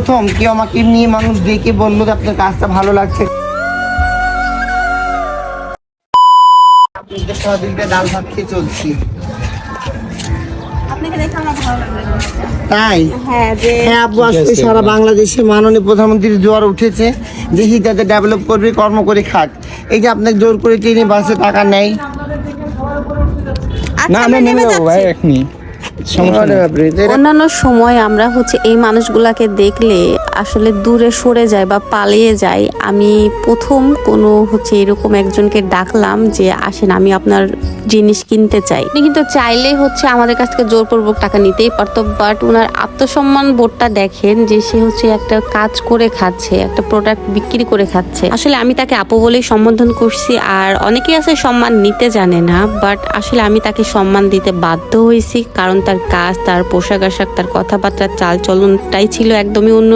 প্রথম কেউ আমাকে নিয়ে মানুষ দেখে বললো যে আপনার কাজটা ভালো লাগছে, আপনাদের সহযোগিতা ডাল ভাত খেয়ে চলছি। তাই হ্যাঁ আপু, আজকে সারা বাংলাদেশে মাননীয় প্রধানমন্ত্রীর জোয়ার উঠেছে, দেখি যাতে ডেভেলপ করবে, কর্ম করে খাক। এই যে আপনাকে জোর করে ট্রেনে বাসে টাকা নেয় না, আমরা নেমে যাবো ভাই এখনি। অন্যান্য সময় আমরা এই মানুষগুলাকে দেখলে আসলে দূরে সরে যায় বা পালিয়ে যায়। আমি প্রথম কোনো এরকম একজনকে ডাকলাম যে আসেন, আমি আপনার জিনিস কিনতে চাই। উনি কিন্তু চাইলেই আমাদের কাছ থেকে জোরপূর্বক টাকা নিতেই পারতো, বাট ওনার আত্মসম্মান বোধটা দেখেন যে সে একটা কাজ করে খাচ্ছে, একটা প্রোডাক্ট বিক্রি করে খাচ্ছে। আসলে আমি তাকে আপু বলেই সম্বোধন করছি। আর অনেকেই আছে সম্মান নিতে জানে না, বাট আসলে আমি তাকে সম্মান দিতে বাধ্য হয়েছি, কারণ তার কাজ, তার পোশাক আশাক, তার কথাবার্তা, চাল চলনটাই ছিল একদমই অন্য।